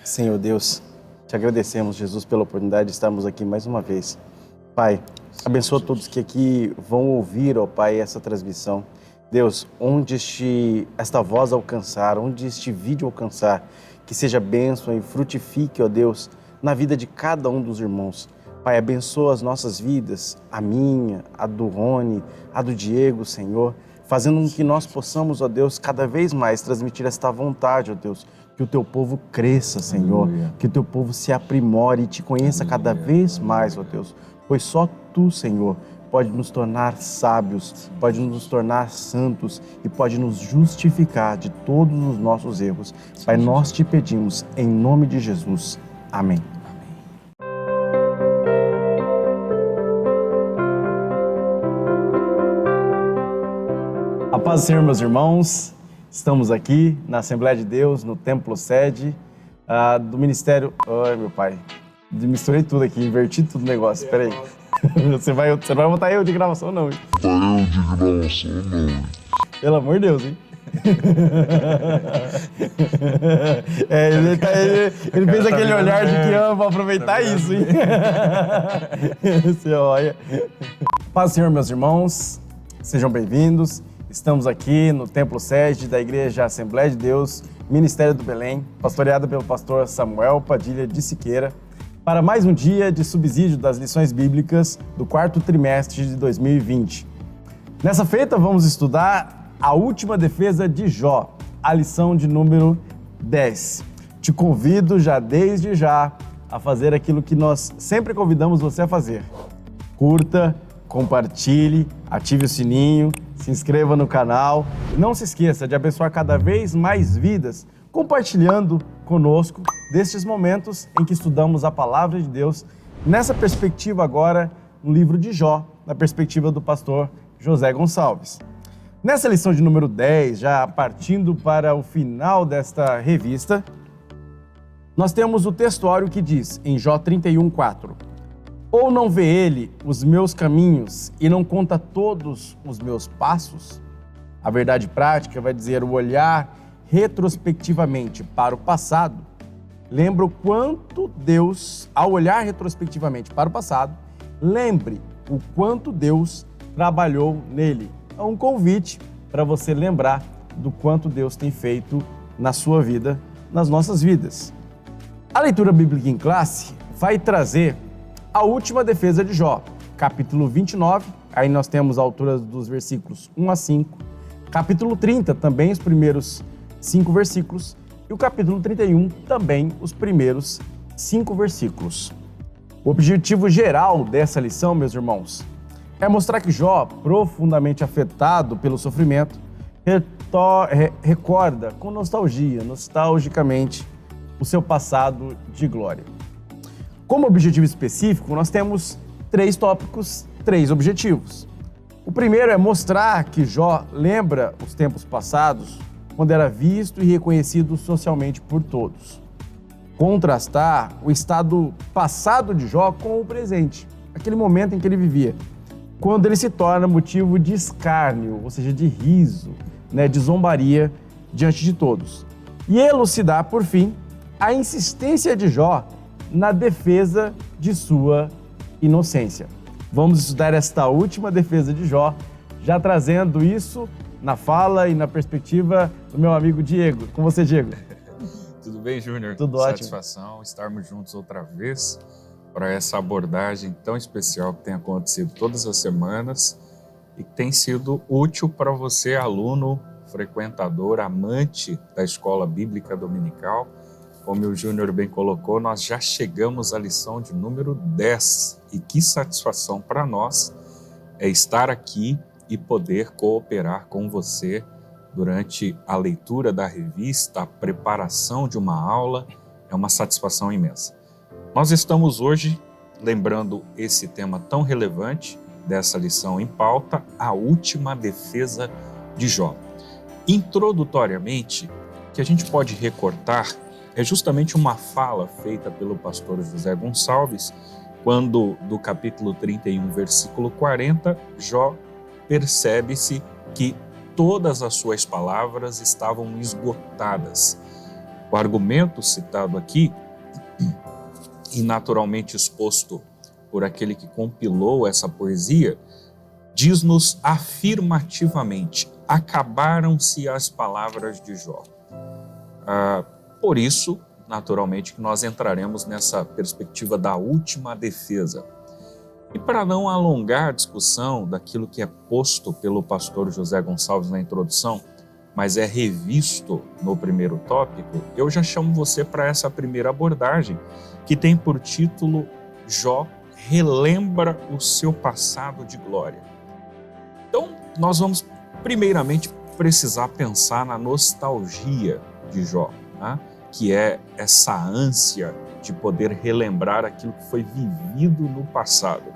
Senhor Deus, te agradecemos, Jesus, pela oportunidade de estarmos aqui mais uma vez. Pai, abençoa todos que aqui vão ouvir, ó Pai, essa transmissão. Deus, onde esta voz alcançar, onde este vídeo alcançar, que seja bênção e frutifique, ó Deus, na vida de cada um dos irmãos. Pai, abençoa as nossas vidas, a minha, a do Rony, a do Diego, Senhor, fazendo com que nós possamos, ó Deus, cada vez mais transmitir esta vontade, ó Deus, que o teu povo cresça, Senhor, que o teu povo se aprimore e te conheça cada vez mais, ó Deus, pois só tu, Senhor, pode nos tornar sábios, pode nos tornar santos e pode nos justificar de todos os nossos erros. Pai, nós te pedimos em nome de Jesus. Amém. A paz do Senhor, meus irmãos. Estamos aqui na Assembleia de Deus, no Templo Sede do Ministério... Ai, meu pai, misturei tudo aqui, inverti tudo o negócio, peraí. Você não vai botar eu de gravação não, hein? Pelo amor de Deus, hein? Ele fez aquele olhar de que ama, vou aproveitar isso, hein? Você olha. Paz do Senhor, meus irmãos, sejam bem-vindos. Estamos aqui no Templo Sede da Igreja Assembleia de Deus, Ministério do Belém, pastoreada pelo pastor Samuel Padilha de Siqueira, para mais um dia de subsídio das lições bíblicas do quarto trimestre de 2020. Nessa feita, vamos estudar a última defesa de Jó, a lição de número 10. Te convido desde já a fazer aquilo que nós sempre convidamos você a fazer. Curta, compartilhe, ative o sininho, se inscreva no canal e não se esqueça de abençoar cada vez mais vidas, compartilhando conosco destes momentos em que estudamos a Palavra de Deus, nessa perspectiva agora, no livro de Jó, na perspectiva do pastor José Gonçalves. Nessa lição de número 10, já partindo para o final desta revista, nós temos o textuário que diz, em Jó 31:4, ou não vê ele os meus caminhos e não conta todos os meus passos? A verdade prática vai dizer o olhar retrospectivamente para o passado. Lembra o quanto Deus, ao olhar retrospectivamente para o passado, lembre o quanto Deus trabalhou nele. É um convite para você lembrar do quanto Deus tem feito na sua vida, nas nossas vidas. A leitura bíblica em classe vai trazer a última defesa de Jó, capítulo 29, aí nós temos a altura dos versículos 1 a 5, capítulo 30, também os primeiros 5 versículos, e o capítulo 31, também os primeiros 5 versículos. O objetivo geral dessa lição, meus irmãos, é mostrar que Jó, profundamente afetado pelo sofrimento, recorda com nostalgicamente, o seu passado de glória. Como objetivo específico, nós temos 3 tópicos, 3 objetivos. O primeiro é mostrar que Jó lembra os tempos passados, quando era visto e reconhecido socialmente por todos. Contrastar o estado passado de Jó com o presente, aquele momento em que ele vivia, quando ele se torna motivo de escárnio, ou seja, de riso, de zombaria diante de todos. E elucidar, por fim, a insistência de Jó na defesa de sua inocência. Vamos estudar esta última defesa de Jó, já trazendo isso na fala e na perspectiva do meu amigo Diego. Com você, Diego. Tudo bem, Júnior? Tudo ótimo. Satisfação estarmos juntos outra vez para essa abordagem tão especial que tem acontecido todas as semanas e que tem sido útil para você, aluno, frequentador, amante da Escola Bíblica Dominical. Como o Júnior bem colocou, nós já chegamos à lição de número 10 e que satisfação para nós é estar aqui e poder cooperar com você durante a leitura da revista, a preparação de uma aula, é uma satisfação imensa. Nós estamos hoje lembrando esse tema tão relevante dessa lição em pauta, a última defesa de Jó. Introdutoriamente, o que a gente pode recortar é justamente uma fala feita pelo pastor José Gonçalves, quando, do capítulo 31, versículo 40, Jó percebe-se que todas as suas palavras estavam esgotadas. O argumento citado aqui, e naturalmente exposto por aquele que compilou essa poesia, diz-nos afirmativamente: acabaram-se as palavras de Jó. Por isso, naturalmente, que nós entraremos nessa perspectiva da última defesa. E para não alongar a discussão daquilo que é posto pelo pastor José Gonçalves na introdução, mas é revisto no primeiro tópico, eu já chamo você para essa primeira abordagem, que tem por título Jó relembra o seu passado de glória. Então, nós vamos primeiramente precisar pensar na nostalgia de Jó, né? Que é essa ânsia de poder relembrar aquilo que foi vivido no passado.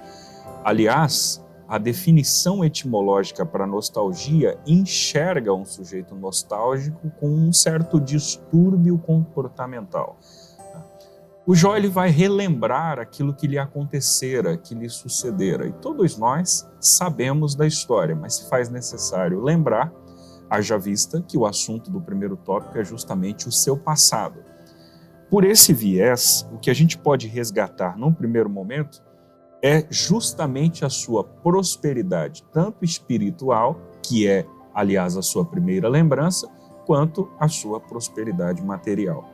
Aliás, a definição etimológica para nostalgia enxerga um sujeito nostálgico com um certo distúrbio comportamental. O Jó ele vai relembrar aquilo que lhe acontecera, que lhe sucedera. E todos nós sabemos da história, mas se faz necessário lembrar, haja vista que o assunto do primeiro tópico é justamente o seu passado. Por esse viés, o que a gente pode resgatar num primeiro momento é justamente a sua prosperidade, tanto espiritual, que é, aliás, a sua primeira lembrança, quanto a sua prosperidade material.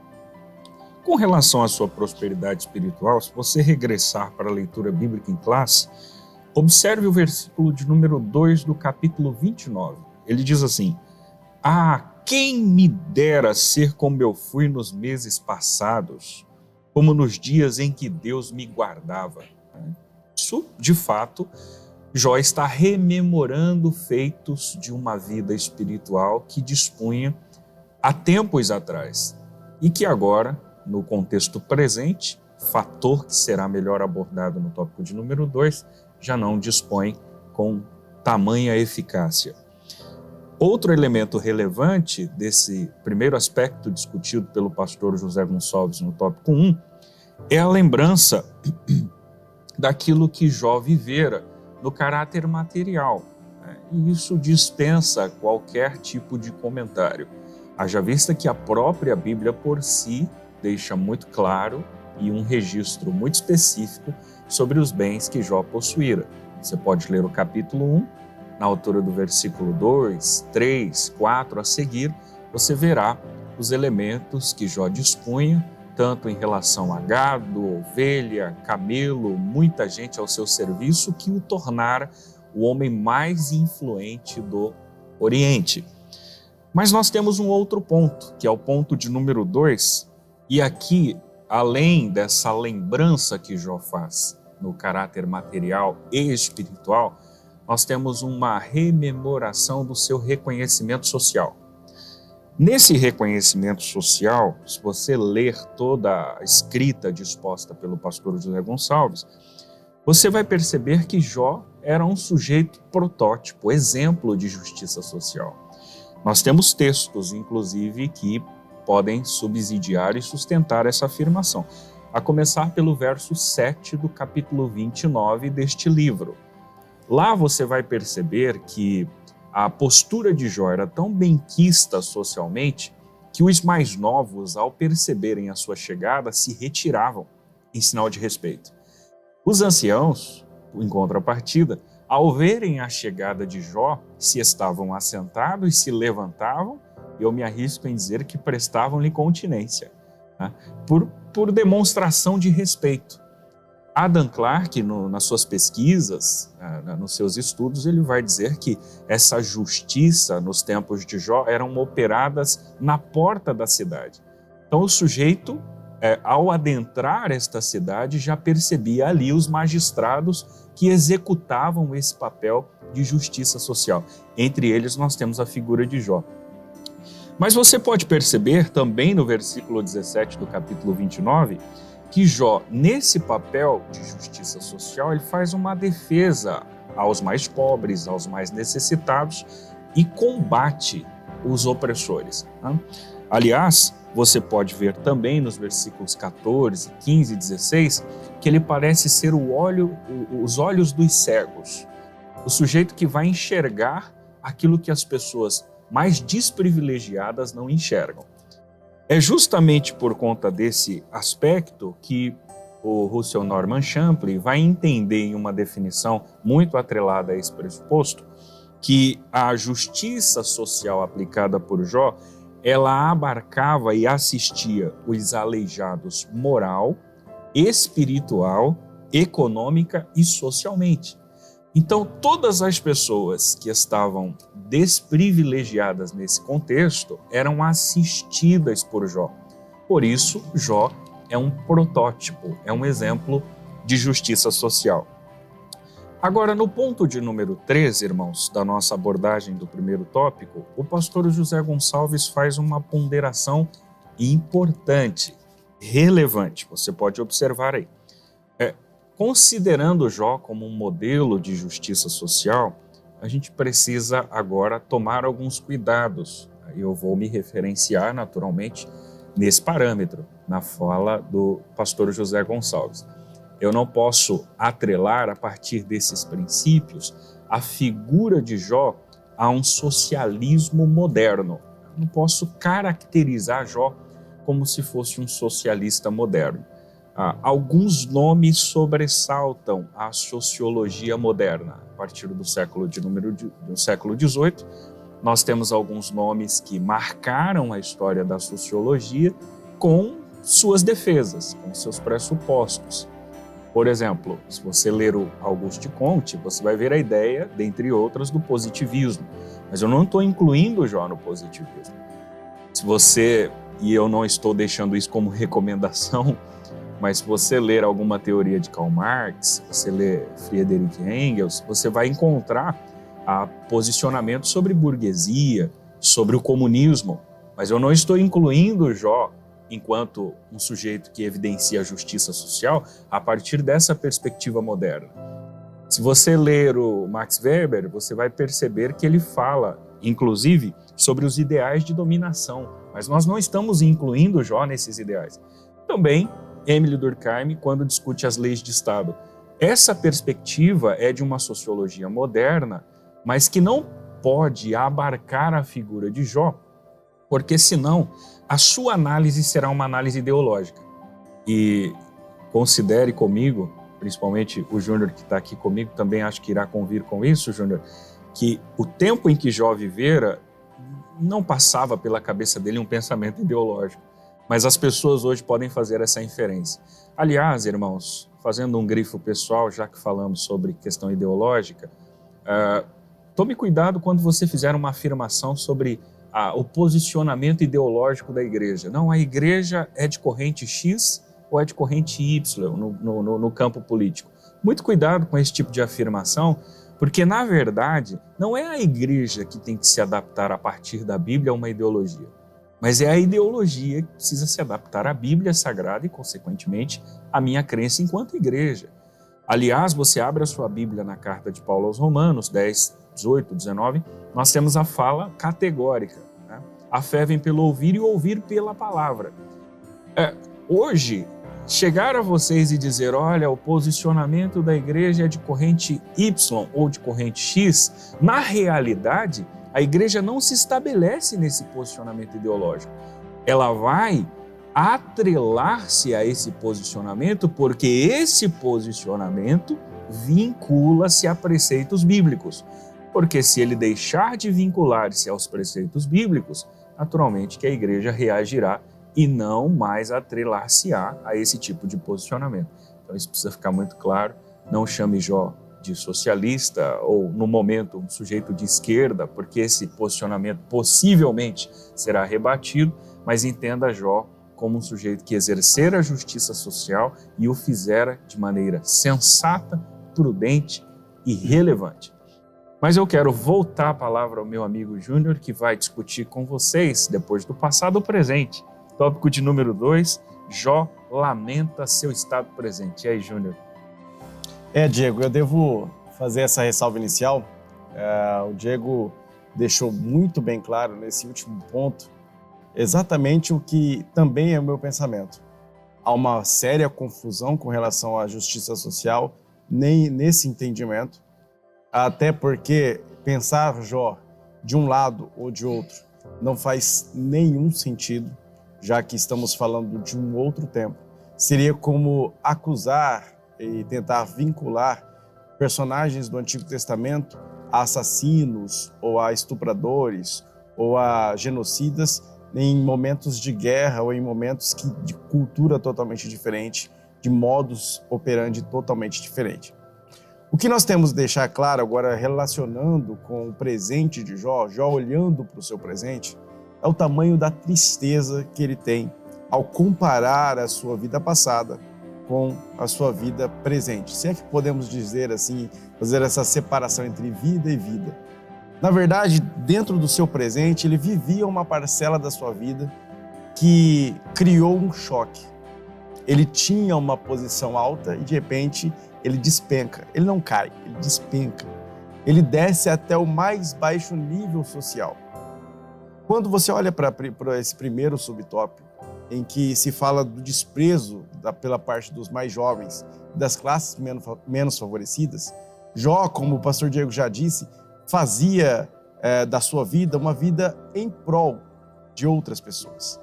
Com relação à sua prosperidade espiritual, se você regressar para a leitura bíblica em classe, observe o versículo de número 2 do capítulo 29. Ele diz assim: quem me dera ser como eu fui nos meses passados, como nos dias em que Deus me guardava. Isso, de fato, Jó está rememorando feitos de uma vida espiritual que dispunha há tempos atrás e que agora, no contexto presente, fator que será melhor abordado no tópico de número 2, já não dispõe com tamanha eficácia. Outro elemento relevante desse primeiro aspecto discutido pelo pastor José Gonçalves no tópico 1 é a lembrança daquilo que Jó vivera no caráter material. E isso dispensa qualquer tipo de comentário. Haja vista que a própria Bíblia por si deixa muito claro e um registro muito específico sobre os bens que Jó possuíra. Você pode ler o capítulo 1, na altura do versículo 2, 3, 4 a seguir, você verá os elementos que Jó dispunha, tanto em relação a gado, ovelha, camelo, muita gente ao seu serviço, que o tornara o homem mais influente do Oriente. Mas nós temos um outro ponto, que é o ponto de número 2, e aqui, além dessa lembrança que Jó faz no caráter material e espiritual, nós temos uma rememoração do seu reconhecimento social. Nesse reconhecimento social, se você ler toda a escrita disposta pelo pastor José Gonçalves, você vai perceber que Jó era um sujeito protótipo, exemplo de justiça social. Nós temos textos, inclusive, que podem subsidiar e sustentar essa afirmação, a começar pelo verso 7 do capítulo 29 deste livro. Lá você vai perceber que a postura de Jó era tão benquista socialmente que os mais novos, ao perceberem a sua chegada, se retiravam em sinal de respeito. Os anciãos, em contrapartida, ao verem a chegada de Jó, se estavam assentados e se levantavam, eu me arrisco em dizer que prestavam-lhe continência, né? por demonstração de respeito. Adam Clarke, nas suas pesquisas, nos seus estudos, ele vai dizer que essa justiça nos tempos de Jó eram operadas na porta da cidade. Então o sujeito, ao adentrar esta cidade, já percebia ali os magistrados que executavam esse papel de justiça social. Entre eles nós temos a figura de Jó. Mas você pode perceber também no versículo 17 do capítulo 29, que Jó, nesse papel de justiça social, ele faz uma defesa aos mais pobres, aos mais necessitados e combate os opressores. Né? Aliás, você pode ver também nos versículos 14, 15 e 16 que ele parece ser os olhos dos cegos, o sujeito que vai enxergar aquilo que as pessoas mais desprivilegiadas não enxergam. É justamente por conta desse aspecto que o Russell Norman Champlin vai entender em uma definição muito atrelada a esse pressuposto que a justiça social aplicada por Jó, ela abarcava e assistia os aleijados moral, espiritual, econômica e socialmente. Então, todas as pessoas que estavam desprivilegiadas nesse contexto eram assistidas por Jó. Por isso, Jó é um protótipo, é um exemplo de justiça social. Agora, no ponto de número 13, irmãos, da nossa abordagem do primeiro tópico, o pastor José Gonçalves faz uma ponderação importante, relevante, você pode observar aí. Considerando Jó como um modelo de justiça social, a gente precisa agora tomar alguns cuidados. Eu vou me referenciar naturalmente nesse parâmetro, na fala do pastor José Gonçalves. Eu não posso atrelar a partir desses princípios a figura de Jó a um socialismo moderno. Eu não posso caracterizar Jó como se fosse um socialista moderno. Alguns nomes sobressaltam a sociologia moderna. A partir do século XVIII, nós temos alguns nomes que marcaram a história da sociologia com suas defesas, com seus pressupostos. Por exemplo, se você ler o Auguste Comte, você vai ver a ideia, dentre outras, do positivismo. Mas eu não estou incluindo Jó no positivismo. Se você, e eu não estou deixando isso como recomendação, mas se você ler alguma teoria de Karl Marx, você ler Friedrich Engels, você vai encontrar posicionamento sobre burguesia, sobre o comunismo. Mas eu não estou incluindo Jó enquanto um sujeito que evidencia a justiça social a partir dessa perspectiva moderna. Se você ler o Max Weber, você vai perceber que ele fala, inclusive, sobre os ideais de dominação, mas nós não estamos incluindo Jó nesses ideais. Também, Émile Durkheim, quando discute as leis de Estado. Essa perspectiva é de uma sociologia moderna, mas que não pode abarcar a figura de Jó, porque senão a sua análise será uma análise ideológica. E considere comigo, principalmente o Júnior que está aqui comigo, também acho que irá convir com isso, Júnior, que o tempo em que Jó vivera não passava pela cabeça dele um pensamento ideológico. Mas as pessoas hoje podem fazer essa inferência. Aliás, irmãos, fazendo um grifo pessoal, já que falamos sobre questão ideológica, tome cuidado quando você fizer uma afirmação sobre o posicionamento ideológico da igreja. Não, a igreja é de corrente X ou é de corrente Y no campo político. Muito cuidado com esse tipo de afirmação, porque, na verdade, não é a igreja que tem que se adaptar a partir da Bíblia a uma ideologia. Mas é a ideologia que precisa se adaptar à Bíblia Sagrada e, consequentemente, à minha crença enquanto igreja. Aliás, você abre a sua Bíblia na carta de Paulo aos Romanos, 10, 18, 19, nós temos a fala categórica. Né? A fé vem pelo ouvir e o ouvir pela palavra. Hoje, chegar a vocês e dizer, olha, o posicionamento da igreja é de corrente Y ou de corrente X, na realidade, a igreja não se estabelece nesse posicionamento ideológico. Ela vai atrelar-se a esse posicionamento porque esse posicionamento vincula-se a preceitos bíblicos. Porque se ele deixar de vincular-se aos preceitos bíblicos, naturalmente que a igreja reagirá e não mais atrelar-se-á a esse tipo de posicionamento. Então isso precisa ficar muito claro. Não chame Jó de socialista ou, no momento, um sujeito de esquerda, porque esse posicionamento possivelmente será rebatido, mas entenda Jó como um sujeito que exercera a justiça social e o fizera de maneira sensata, prudente e relevante. Mas eu quero voltar a palavra ao meu amigo Júnior, que vai discutir com vocês, depois do passado, o presente. Tópico de número 2, Jó lamenta seu estado presente. E aí, Júnior? Diego, eu devo fazer essa ressalva inicial. O Diego deixou muito bem claro nesse último ponto exatamente o que também é o meu pensamento. Há uma séria confusão com relação à justiça social nem nesse entendimento, até porque pensar Jó de um lado ou de outro não faz nenhum sentido. já que estamos falando de um outro tempo, seria como acusar e tentar vincular personagens do Antigo Testamento a assassinos, ou a estupradores, ou a genocidas em momentos de guerra ou em momentos de cultura totalmente diferente, de modus operandi totalmente diferente. O que nós temos de deixar claro agora, relacionando com o presente de Jó, Jó olhando para o seu presente, é o tamanho da tristeza que ele tem ao comparar a sua vida passada com a sua vida presente. Se é que podemos dizer assim, fazer essa separação entre vida e vida. Na verdade, dentro do seu presente, ele vivia uma parcela da sua vida que criou um choque. Ele tinha uma posição alta e, de repente, ele despenca. Ele não cai, ele despenca. Ele desce até o mais baixo nível social. Quando você olha para esse primeiro subtópico, em que se fala do desprezo pela parte dos mais jovens, das classes menos favorecidas, Jó, como o pastor Diego já disse, fazia da sua vida uma vida em prol de outras pessoas.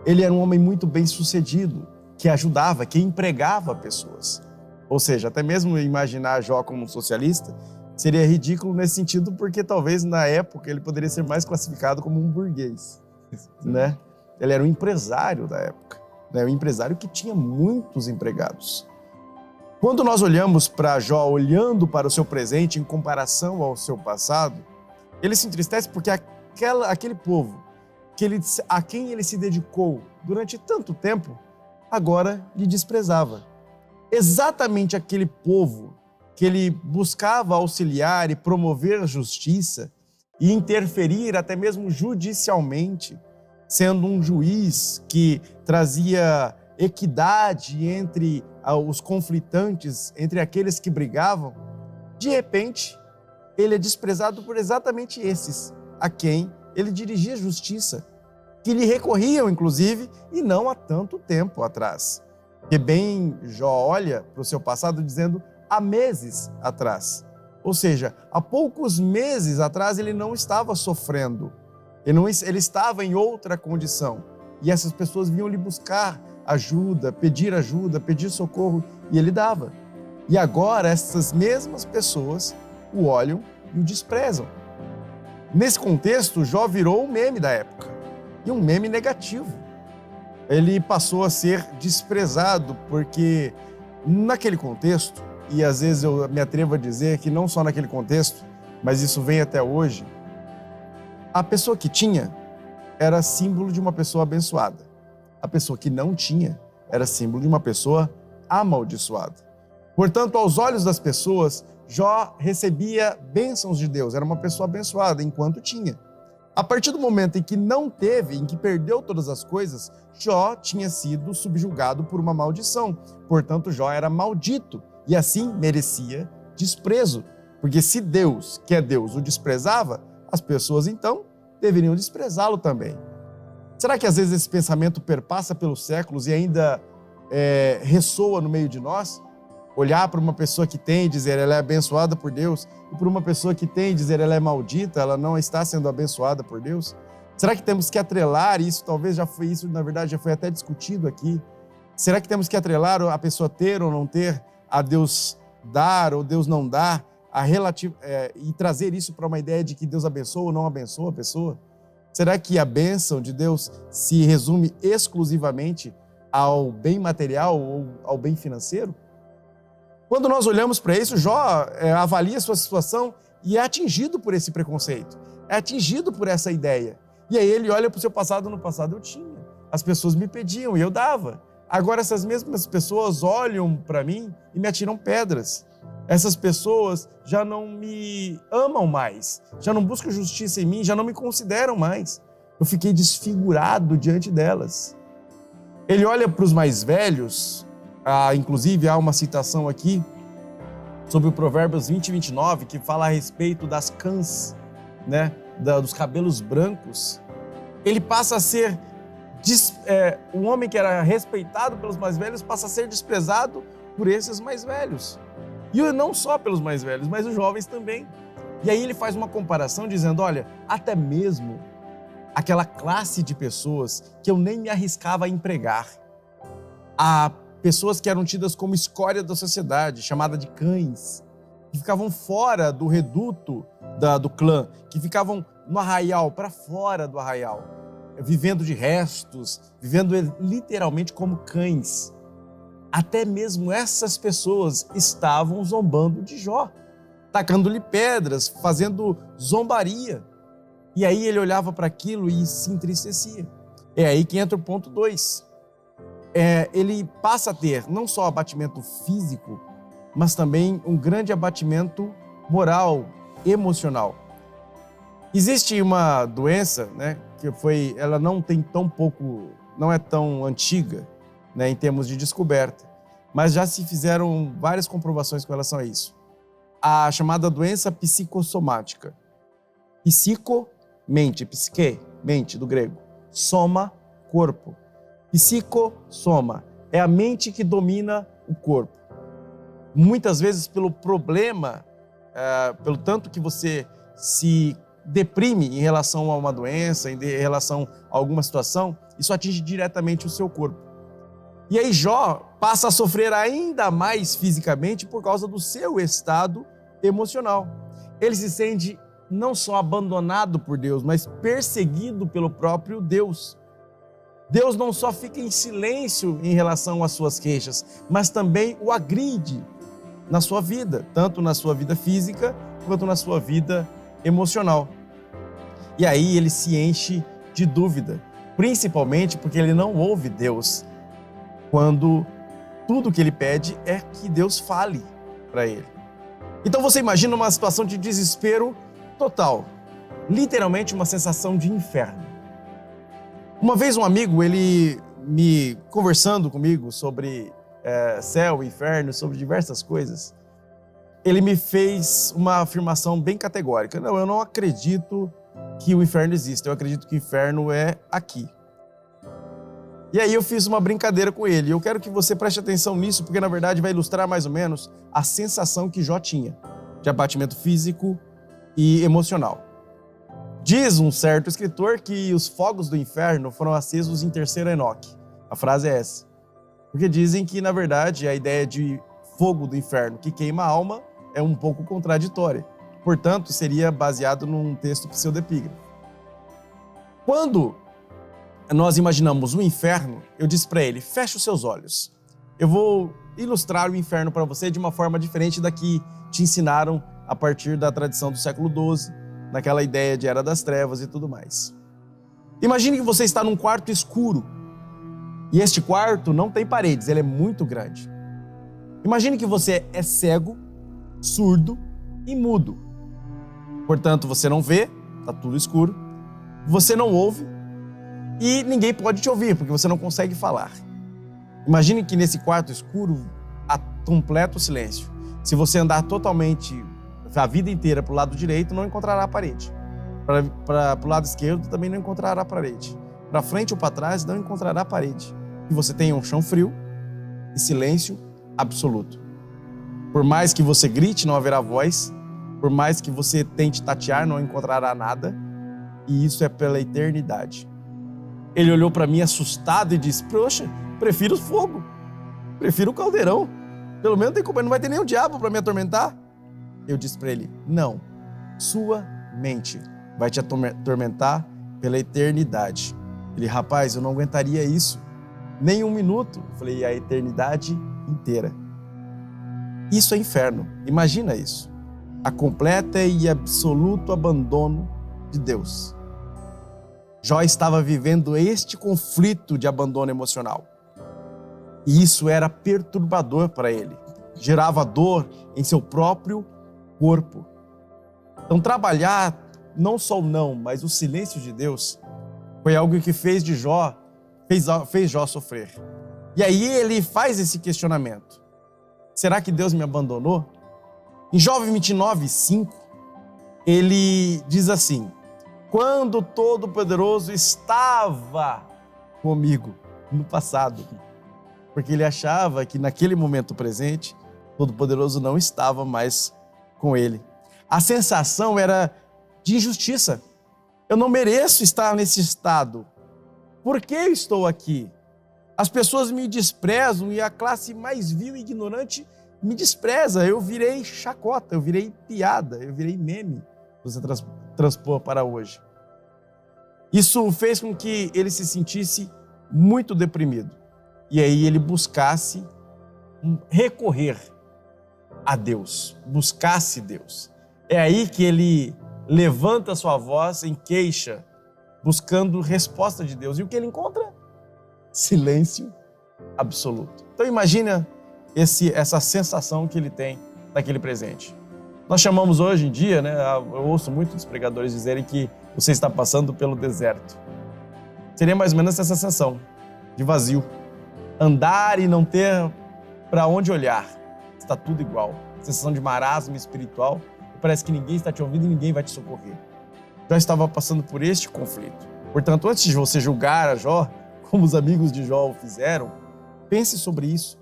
Ele era um homem muito bem-sucedido, que ajudava, que empregava pessoas. Ou seja, até mesmo imaginar Jó como um socialista seria ridículo nesse sentido, porque talvez na época ele poderia ser mais classificado como um burguês, né? Ele era um empresário da época, né? Um empresário que tinha muitos empregados. Quando nós olhamos para Jó, olhando para o seu presente em comparação ao seu passado, ele se entristece porque aquele povo a quem ele se dedicou durante tanto tempo, agora lhe desprezava. Exatamente aquele povo que ele buscava auxiliar e promover a justiça e interferir até mesmo judicialmente, sendo um juiz que trazia equidade entre os conflitantes, entre aqueles que brigavam, de repente, ele é desprezado por exatamente esses, a quem ele dirigia justiça, que lhe recorriam, inclusive, e não há tanto tempo atrás. Que bem Jó olha para o seu passado dizendo há meses atrás. Ou seja, há poucos meses atrás ele não estava sofrendo, ele estava em outra condição. E essas pessoas vinham lhe buscar ajuda, pedir socorro, e ele dava. E agora essas mesmas pessoas o olham e o desprezam. Nesse contexto, Jó virou um meme da época, e um meme negativo. Ele passou a ser desprezado porque naquele contexto, e às vezes eu me atrevo a dizer que não só naquele contexto, mas isso vem até hoje, a pessoa que tinha era símbolo de uma pessoa abençoada. A pessoa que não tinha era símbolo de uma pessoa amaldiçoada. Portanto, aos olhos das pessoas, Jó recebia bênçãos de Deus, era uma pessoa abençoada enquanto tinha. A partir do momento em que não teve, em que perdeu todas as coisas, Jó tinha sido subjugado por uma maldição. Portanto, Jó era maldito e assim merecia desprezo. Porque se Deus, que é Deus, o desprezava, as pessoas então deveriam desprezá-lo também. Será que às vezes esse pensamento perpassa pelos séculos e ainda ressoa no meio de nós? Olhar para uma pessoa que tem e dizer ela é abençoada por Deus, e para uma pessoa que tem e dizer ela é maldita, ela não está sendo abençoada por Deus? Será que temos que atrelar isso? Talvez isso, na verdade, já foi até discutido aqui. Será que temos que atrelar a pessoa ter ou não ter, a Deus dar ou Deus não dar, e trazer isso para uma ideia de que Deus abençoa ou não abençoa a pessoa? Será que a bênção de Deus se resume exclusivamente ao bem material ou ao bem financeiro? Quando nós olhamos para isso, Jó avalia a sua situação e é atingido por esse preconceito, é atingido por essa ideia. E aí ele olha para o seu passado, no passado eu tinha, as pessoas me pediam e eu dava. Agora essas mesmas pessoas olham para mim e me atiram pedras. Essas pessoas já não me amam mais, já não buscam justiça em mim, já não me consideram mais. Eu fiquei desfigurado diante delas. Ele olha para os mais velhos, inclusive há uma citação aqui sobre o Provérbios 20 e 29, que fala a respeito das cãs, né, dos cabelos brancos. Ele passa a ser, um homem que era respeitado pelos mais velhos, passa a ser desprezado por esses mais velhos. E não só pelos mais velhos, mas os jovens também. E aí ele faz uma comparação dizendo, olha, até mesmo aquela classe de pessoas que eu nem me arriscava a empregar. Há pessoas que eram tidas como escória da sociedade, chamada de cães, que ficavam fora do reduto do clã, que ficavam no arraial, para fora do arraial, vivendo de restos, vivendo literalmente como cães. Até mesmo essas pessoas estavam zombando de Jó, tacando-lhe pedras, fazendo zombaria. E aí ele olhava para aquilo e se entristecia. É aí que entra o ponto 2. Ele passa a ter não só abatimento físico, mas também um grande abatimento moral, emocional. Existe uma doença, né, ela não é tão antiga, né, em termos de descoberta, mas já se fizeram várias comprovações com relação a isso. A chamada doença psicossomática. Psico, mente, psique, mente do grego. Soma, corpo. Psicossoma é a mente que domina o corpo. Muitas vezes pelo problema, pelo tanto que você se deprime em relação a uma doença, em relação a alguma situação, isso atinge diretamente o seu corpo. E aí Jó passa a sofrer ainda mais fisicamente por causa do seu estado emocional. Ele se sente não só abandonado por Deus, mas perseguido pelo próprio Deus. Deus não só fica em silêncio em relação às suas queixas, mas também o agride na sua vida, tanto na sua vida física quanto na sua vida emocional. E aí ele se enche de dúvida, principalmente porque ele não ouve Deus, quando tudo que ele pede é que Deus fale para ele. Então você imagina uma situação de desespero total, literalmente uma sensação de inferno. Uma vez um amigo, ele me conversando comigo sobre céu, inferno, sobre diversas coisas, ele me fez uma afirmação bem categórica. Não, eu não acredito que o inferno existe, eu acredito que o inferno é aqui. E aí eu fiz uma brincadeira com ele. Eu quero que você preste atenção nisso, porque na verdade vai ilustrar mais ou menos a sensação que Jó tinha de abatimento físico e emocional. Diz um certo escritor que os fogos do inferno foram acesos em terceiro Enoque. A frase é essa. Porque dizem que, na verdade, a ideia de fogo do inferno que queima a alma é um pouco contraditória. Portanto, seria baseado num texto pseudepígrafo. Quando nós imaginamos o inferno, eu disse para ele, feche os seus olhos. Eu vou ilustrar o inferno para você de uma forma diferente da que te ensinaram a partir da tradição do século XII, naquela ideia de Era das Trevas e tudo mais. Imagine que você está num quarto escuro e este quarto não tem paredes, ele é muito grande. Imagine que você é cego, surdo e mudo. Portanto, você não vê, está tudo escuro, você não ouve e ninguém pode te ouvir, porque você não consegue falar. Imagine que nesse quarto escuro há completo silêncio. Se você andar totalmente a vida inteira para o lado direito, não encontrará a parede. Para o lado esquerdo, também não encontrará a parede. Para frente ou para trás, não encontrará a parede. E você tem um chão frio e silêncio absoluto. Por mais que você grite, não haverá voz. Por mais que você tente tatear, não encontrará nada. E isso é pela eternidade. Ele olhou para mim assustado e disse, poxa, prefiro o fogo. Prefiro o caldeirão. Pelo menos não vai ter nenhum diabo para me atormentar. Eu disse para ele, não, sua mente vai te atormentar pela eternidade. Ele, rapaz, eu não aguentaria isso, nem um minuto. Eu falei, a eternidade inteira. Isso é inferno, imagina isso. A completa e absoluto abandono de Deus. Jó estava vivendo este conflito de abandono emocional. E isso era perturbador para ele. Gerava dor em seu próprio corpo. Então trabalhar não só o não, mas o silêncio de Deus foi algo que fez Jó sofrer. E aí ele faz esse questionamento. Será que Deus me abandonou? Em Jó 29:5, ele diz assim, quando o Todo-Poderoso estava comigo no passado, porque ele achava que naquele momento presente, o Todo-Poderoso não estava mais com ele. A sensação era de injustiça. Eu não mereço estar nesse estado. Por que eu estou aqui? As pessoas me desprezam e a classe mais vil e ignorante me despreza. Eu virei chacota, eu virei piada, eu virei meme, se você transpor para hoje. Isso fez com que ele se sentisse muito deprimido. E aí ele buscasse recorrer a Deus, buscasse Deus. É aí que ele levanta sua voz em queixa, buscando resposta de Deus. E o que ele encontra? Silêncio absoluto. Então imagina essa sensação que ele tem naquele presente. Nós chamamos hoje em dia, né, eu ouço muitos pregadores dizerem que você está passando pelo deserto. Seria mais ou menos essa sensação de vazio. Andar e não ter para onde olhar. Está tudo igual. Sensação de marasmo espiritual. Parece que ninguém está te ouvindo e ninguém vai te socorrer. Jó estava passando por este conflito. Portanto, antes de você julgar a Jó, como os amigos de Jó o fizeram, pense sobre isso,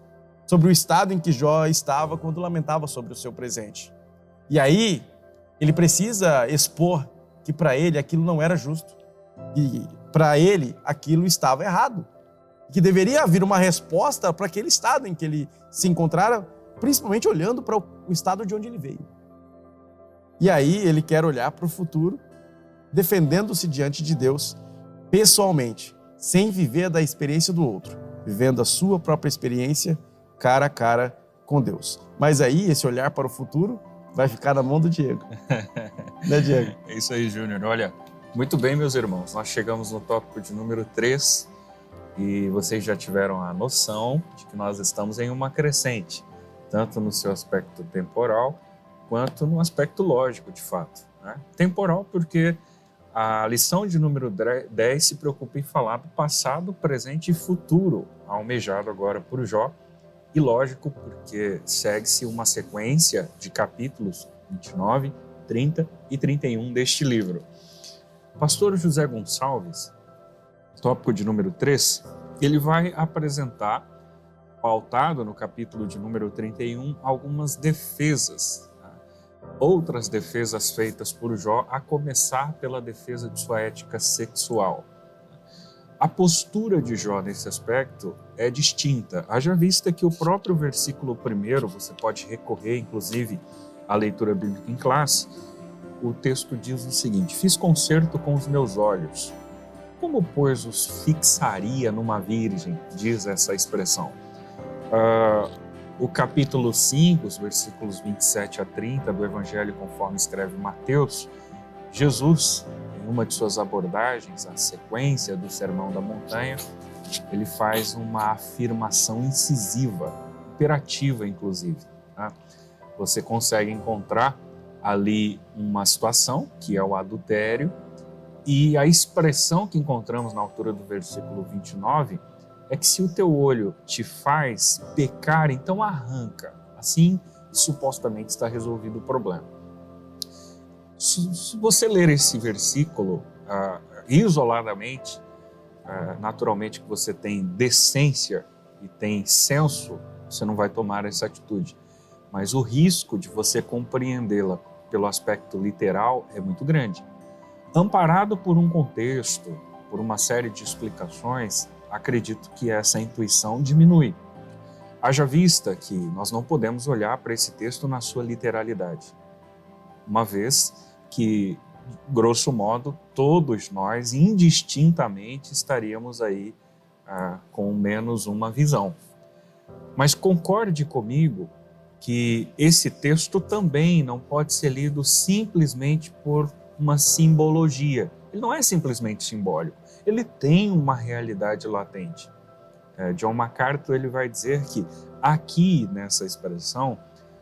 sobre o estado em que Jó estava quando lamentava sobre o seu presente. E aí, ele precisa expor que para ele aquilo não era justo, e para ele aquilo estava errado, que deveria haver uma resposta para aquele estado em que ele se encontrara, principalmente olhando para o estado de onde ele veio. E aí ele quer olhar para o futuro, defendendo-se diante de Deus pessoalmente, sem viver da experiência do outro, vivendo a sua própria experiência cara a cara com Deus. Mas aí esse olhar para o futuro vai ficar na mão do Diego. Né, Diego? É isso aí, Júnior. Olha, muito bem, meus irmãos. Nós chegamos no tópico de número 3 e vocês já tiveram a noção de que nós estamos em uma crescente, tanto no seu aspecto temporal quanto no aspecto lógico, de fato. Né? Temporal porque a lição de número 10 se preocupa em falar do passado, presente e futuro, almejado agora por Jó. E lógico, porque segue-se uma sequência de capítulos 29, 30 e 31 deste livro. Pastor José Gonçalves, tópico de número 3, ele vai apresentar, pautado no capítulo de número 31, algumas defesas. Outras defesas feitas por Jó, a começar pela defesa de sua ética sexual. A postura de Jó nesse aspecto é distinta, haja vista que o próprio versículo 1, você pode recorrer inclusive à leitura bíblica em classe, o texto diz o seguinte: fiz concerto com os meus olhos, como pois os fixaria numa virgem, diz essa expressão. O capítulo 5, os versículos 27 a 30 do Evangelho conforme escreve Mateus, Jesus, em uma de suas abordagens, a sequência do Sermão da Montanha, ele faz uma afirmação incisiva, imperativa inclusive. Tá? Você consegue encontrar ali uma situação, que é o adultério, e a expressão que encontramos na altura do versículo 29 é que se o teu olho te faz pecar, então arranca. Assim, supostamente está resolvido o problema. Se você ler esse versículo isoladamente, naturalmente que você tem decência e tem senso, você não vai tomar essa atitude. Mas o risco de você compreendê-la pelo aspecto literal é muito grande. Amparado por um contexto, por uma série de explicações, acredito que essa intuição diminui. Haja vista que nós não podemos olhar para esse texto na sua literalidade, uma vez que, grosso modo, todos nós, indistintamente, estaríamos aí com menos uma visão. Mas concorde comigo que esse texto também não pode ser lido simplesmente por uma simbologia. Ele não é simplesmente simbólico, ele tem uma realidade latente. John MacArthur ele vai dizer que aqui, nessa expressão,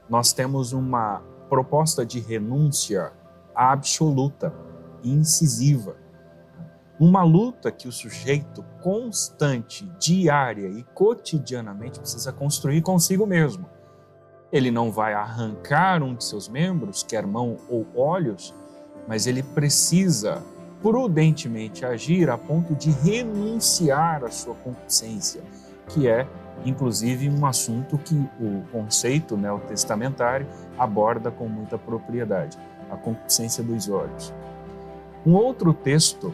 nós temos uma proposta de renúncia absoluta, incisiva. Uma luta que o sujeito constante, diária e cotidianamente precisa construir consigo mesmo. Ele não vai arrancar um de seus membros, quer mão ou olhos, mas ele precisa prudentemente agir a ponto de renunciar à sua concupiscência, que é, inclusive, um assunto que o conceito neotestamentário aborda com muita propriedade, a concupiscência dos olhos. Um outro texto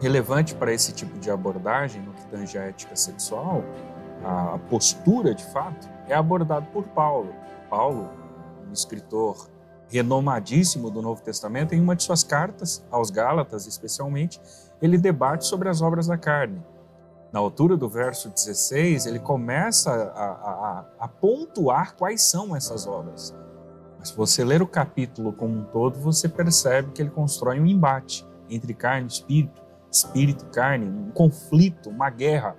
relevante para esse tipo de abordagem, no que tange a ética sexual, a postura de fato, é abordado por Paulo. Paulo, um escritor renomadíssimo do Novo Testamento, em uma de suas cartas aos Gálatas, especialmente, ele debate sobre as obras da carne. Na altura do verso 16, ele começa a pontuar quais são essas obras. Mas se você ler o capítulo como um todo, você percebe que ele constrói um embate entre carne e espírito, espírito e carne, um conflito, uma guerra.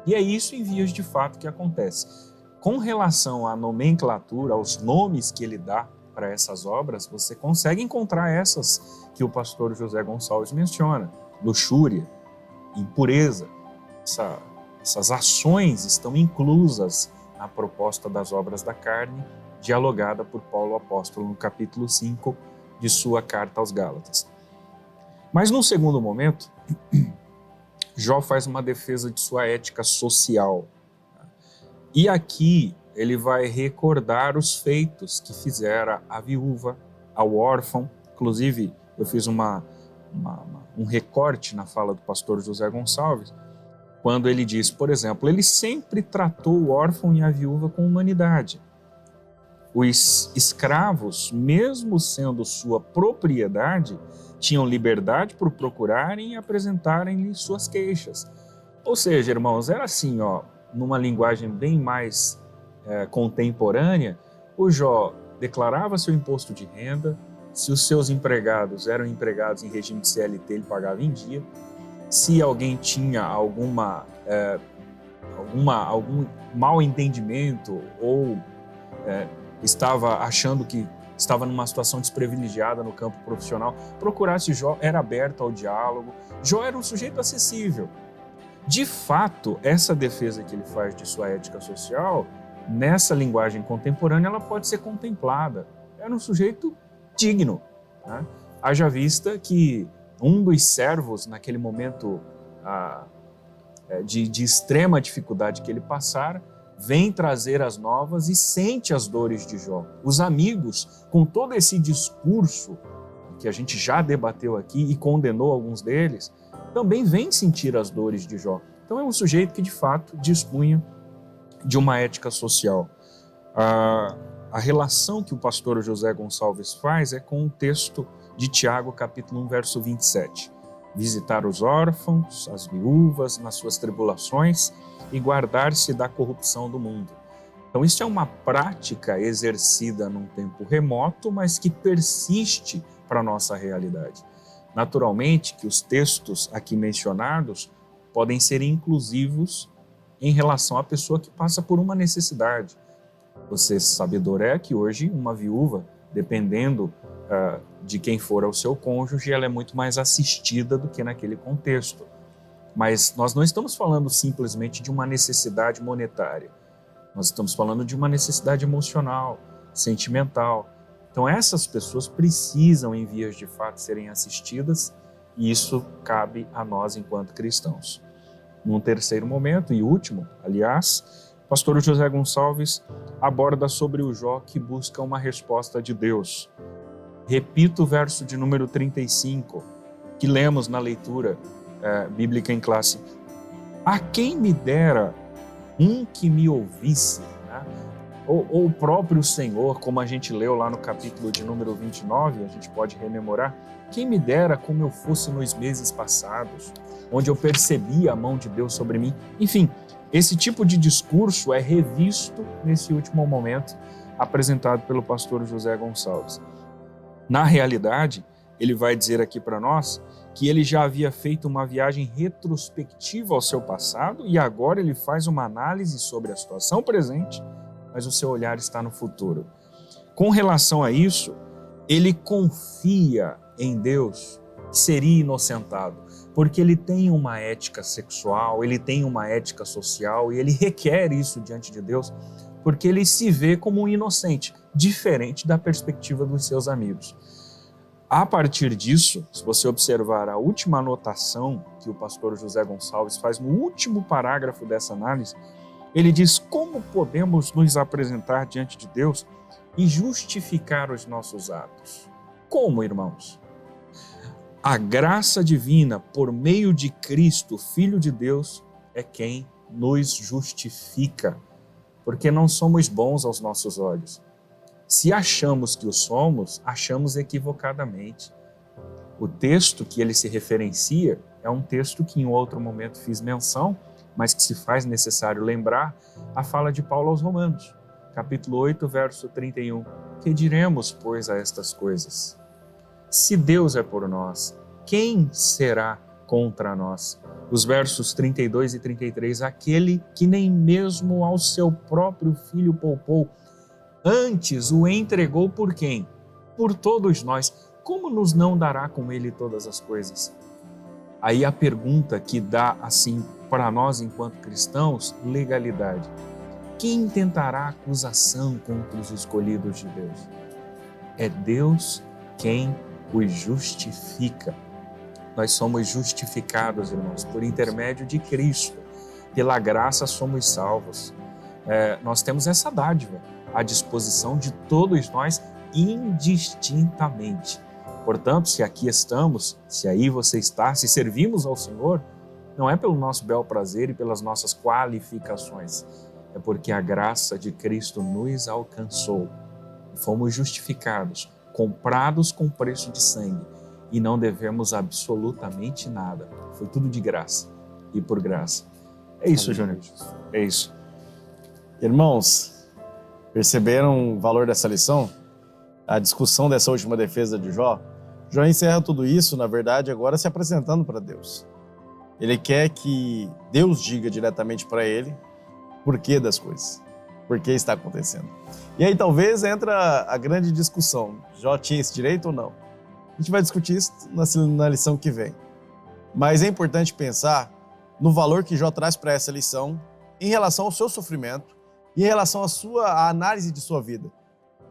E é isso em vias de fato que acontece. Com relação à nomenclatura, aos nomes que ele dá para essas obras, você consegue encontrar essas que o pastor José Gonçalves menciona: luxúria, impureza. Essas ações estão inclusas na proposta das obras da carne, dialogada por Paulo apóstolo no capítulo 5 de sua carta aos Gálatas. Mas num segundo momento, Jó faz uma defesa de sua ética social. E aqui ele vai recordar os feitos que fizera a viúva, ao órfão. Inclusive, eu fiz um recorte na fala do pastor José Gonçalves, quando ele diz, por exemplo, ele sempre tratou o órfão e a viúva com humanidade. Os escravos, mesmo sendo sua propriedade, tinham liberdade por procurarem e apresentarem-lhe suas queixas. Ou seja, irmãos, era assim, numa linguagem bem mais contemporânea, o Jó declarava seu imposto de renda, se os seus empregados eram empregados em regime de CLT, ele pagava em dia. Se alguém tinha algum mal entendimento ou estava achando que estava numa situação desprivilegiada no campo profissional, procurasse Jó, era aberto ao diálogo. Jó era um sujeito acessível. De fato, essa defesa que ele faz de sua ética social, nessa linguagem contemporânea, ela pode ser contemplada. Era um sujeito digno, né? Haja vista que um dos servos, naquele momento de extrema dificuldade que ele passara, vem trazer as novas e sente as dores de Jó. Os amigos, com todo esse discurso que a gente já debateu aqui e condenou alguns deles, também vêm sentir as dores de Jó. Então é um sujeito que de fato dispunha de uma ética social. A relação que o pastor José Gonçalves faz é com o texto de Tiago, capítulo 1, verso 27. Visitar os órfãos, as viúvas nas suas tribulações e guardar-se da corrupção do mundo. Então isso é uma prática exercida num tempo remoto, mas que persiste para a nossa realidade. Naturalmente que os textos aqui mencionados podem ser inclusivos em relação à pessoa que passa por uma necessidade. Você sabedor é que hoje uma viúva, dependendo de quem for ao seu cônjuge, ela é muito mais assistida do que naquele contexto. Mas nós não estamos falando simplesmente de uma necessidade monetária. Nós estamos falando de uma necessidade emocional, sentimental. Então essas pessoas precisam, em vias de fato, serem assistidas, e isso cabe a nós enquanto cristãos. Num terceiro momento, e último, aliás, o pastor José Gonçalves aborda sobre o Jó que busca uma resposta de Deus. Repito o verso de número 35, que lemos na leitura bíblica em classe. A quem me dera um que me ouvisse, né? Ou o próprio Senhor, como a gente leu lá no capítulo de número 29, a gente pode rememorar, quem me dera como eu fosse nos meses passados, onde eu percebi a mão de Deus sobre mim. Enfim, esse tipo de discurso é revisto nesse último momento apresentado pelo pastor José Gonçalves. Na realidade, ele vai dizer aqui para nós que ele já havia feito uma viagem retrospectiva ao seu passado e agora ele faz uma análise sobre a situação presente, mas o seu olhar está no futuro. Com relação a isso, ele confia em Deus que seria inocentado, porque ele tem uma ética sexual, ele tem uma ética social e ele requer isso diante de Deus, porque ele se vê como um inocente, diferente da perspectiva dos seus amigos. A partir disso, se você observar a última anotação que o pastor José Gonçalves faz no último parágrafo dessa análise, ele diz: como podemos nos apresentar diante de Deus e justificar os nossos atos? Como, irmãos? A graça divina, por meio de Cristo, Filho de Deus, é quem nos justifica, porque não somos bons aos nossos olhos. Se achamos que o somos, achamos equivocadamente. O texto que ele se referencia é um texto que em outro momento fiz menção, mas que se faz necessário lembrar, a fala de Paulo aos Romanos, capítulo 8, verso 31. Que diremos, pois, a estas coisas? Se Deus é por nós, quem será contra nós? Os versos 32 e 33, aquele que nem mesmo ao seu próprio filho poupou, antes o entregou por quem? Por todos nós. Como nos não dará com ele todas as coisas? Aí a pergunta que dá, assim, para nós enquanto cristãos, legalidade. Quem tentará acusação contra os escolhidos de Deus? É Deus quem os justifica. Nós somos justificados, irmãos, por intermédio de Cristo. Pela graça somos salvos. Nós temos essa dádiva à disposição de todos nós indistintamente. Portanto, se aqui estamos, se aí você está, se servimos ao Senhor, não é pelo nosso bel prazer e pelas nossas qualificações, é porque a graça de Cristo nos alcançou. Fomos justificados, comprados com preço de sangue e não devemos absolutamente nada. Foi tudo de graça e por graça. É isso, Júnior. É isso. Irmãos, perceberam o valor dessa lição? A discussão dessa última defesa de Jó? Jó encerra tudo isso, na verdade, agora se apresentando para Deus. Ele quer que Deus diga diretamente para ele o porquê das coisas, por que está acontecendo. E aí talvez entra a grande discussão, Jó tinha esse direito ou não? A gente vai discutir isso na lição que vem. Mas é importante pensar no valor que Jó traz para essa lição em relação ao seu sofrimento e em relação à análise de sua vida.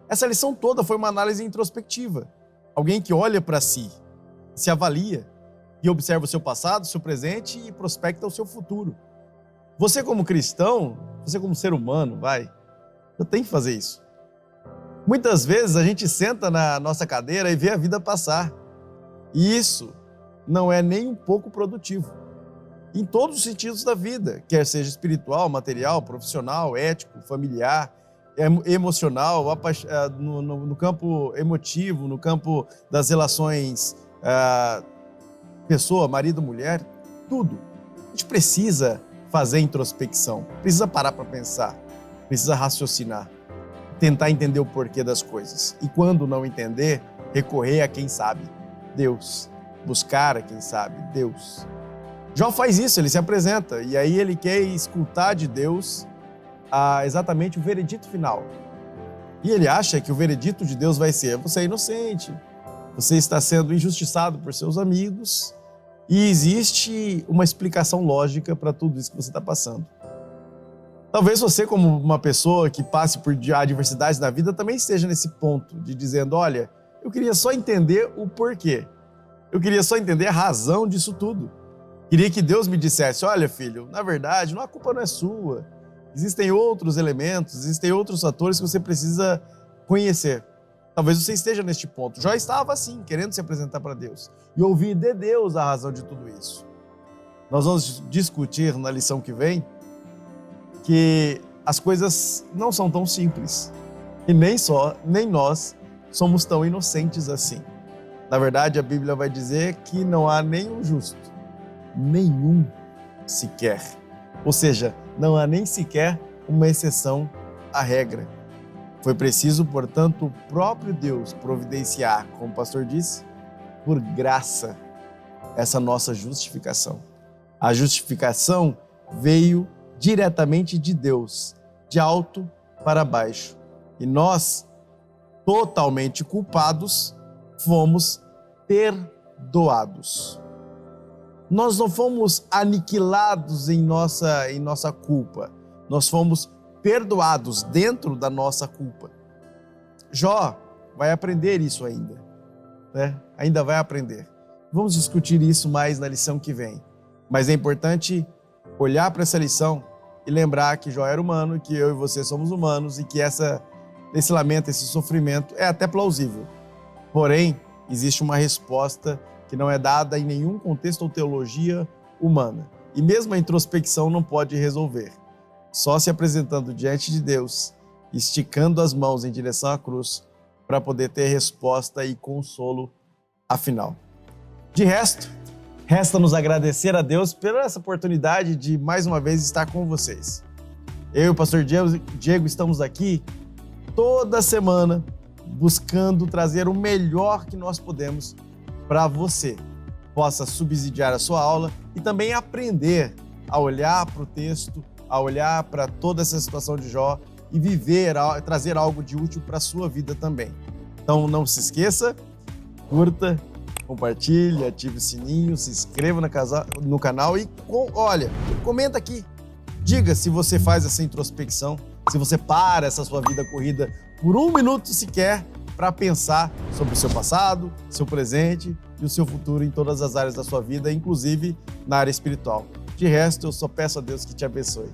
Essa lição toda foi uma análise introspectiva. Alguém que olha para si, se avalia e observa o seu passado, o seu presente e prospecta o seu futuro. Você como cristão, você como ser humano, você tem que fazer isso. Muitas vezes a gente senta na nossa cadeira e vê a vida passar. E isso não é nem um pouco produtivo. Em todos os sentidos da vida, quer seja espiritual, material, profissional, ético, familiar, emocional, no campo emotivo, no campo das relações pessoa, marido, mulher, tudo. A gente precisa fazer introspecção, precisa parar para pensar, precisa raciocinar, tentar entender o porquê das coisas. E quando não entender, recorrer a quem sabe, Deus. Buscar a quem sabe, Deus. Jó faz isso, ele se apresenta e aí ele quer escutar de Deus exatamente o veredito final. E ele acha que o veredito de Deus vai ser: você é inocente, você está sendo injustiçado por seus amigos e existe uma explicação lógica para tudo isso que você está passando. Talvez você, como uma pessoa que passe por adversidades na vida, também esteja nesse ponto de dizendo: olha, eu queria só entender o porquê. Eu queria só entender a razão disso tudo. Queria que Deus me dissesse: olha, filho, na verdade, a culpa não é sua. Existem outros elementos, existem outros fatores que você precisa conhecer. Talvez você esteja neste ponto. Jó estava assim, querendo se apresentar para Deus e ouvir de Deus a razão de tudo isso. Nós vamos discutir na lição que vem que as coisas não são tão simples e nem nós somos tão inocentes assim. Na verdade, a Bíblia vai dizer que não há nenhum justo, nenhum sequer. Ou seja, não há nem sequer uma exceção à regra. Foi preciso, portanto, o próprio Deus providenciar, como o pastor disse, por graça, essa nossa justificação. A justificação veio diretamente de Deus, de alto para baixo. E nós, totalmente culpados, fomos perdoados. Nós não fomos aniquilados em nossa culpa. Nós fomos perdoados dentro da nossa culpa. Jó vai aprender isso ainda, né? Ainda vai aprender. Vamos discutir isso mais na lição que vem. Mas é importante olhar para essa lição e lembrar que Jó era humano, que eu e você somos humanos e que esse lamento, esse sofrimento é até plausível. Porém, existe uma resposta que não é dada em nenhum contexto ou teologia humana. E mesmo a introspecção não pode resolver. Só se apresentando diante de Deus, esticando as mãos em direção à cruz, para poder ter resposta e consolo afinal. De resto, resta nos agradecer a Deus pela essa oportunidade de mais uma vez estar com vocês. Eu e o pastor Diego estamos aqui toda semana buscando trazer o melhor que nós podemos para você possa subsidiar a sua aula e também aprender a olhar para o texto, a olhar para toda essa situação de Jó e viver, trazer algo de útil para a sua vida também. Então não se esqueça, curta, compartilhe, ative o sininho, se inscreva no canal e, comenta aqui. Diga se você faz essa introspecção, se você para essa sua vida corrida por 1 minuto sequer para pensar sobre o seu passado, seu presente e o seu futuro em todas as áreas da sua vida, inclusive na área espiritual. De resto, eu só peço a Deus que te abençoe.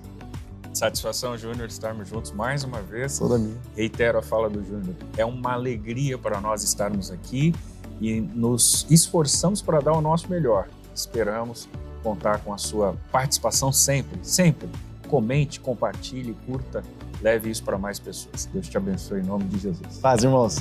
Satisfação, Júnior, estarmos juntos mais uma vez. Toda minha. Reitero a fala do Júnior. É uma alegria para nós estarmos aqui e nos esforçamos para dar o nosso melhor. Esperamos contar com a sua participação sempre, sempre. Comente, compartilhe, curta, leve isso para mais pessoas. Deus te abençoe em nome de Jesus. Paz, irmãos.